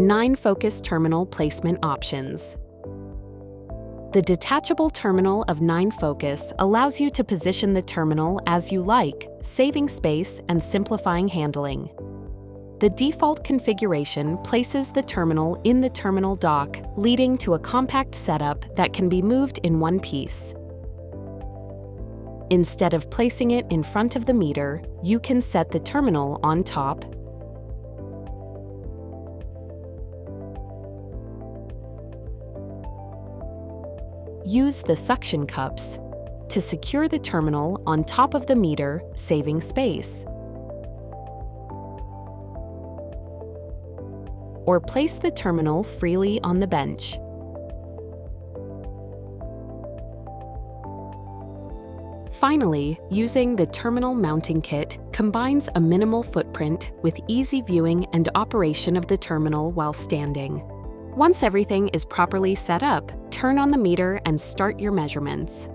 NineFocus terminal placement options. The detachable terminal of NineFocus allows you to position the terminal as you like, saving space and simplifying handling. The default configuration places the terminal in the terminal dock, leading to a compact setup that can be moved in one piece. Instead of placing it in front of the meter, you can set the terminal on top, use the suction cups to secure the terminal on top of the meter, saving space. Or place the terminal freely on the bench. Finally, using the terminal mounting kit combines a minimal footprint with easy viewing and operation of the terminal while standing. Once everything is properly set up, turn on the meter and start your measurements.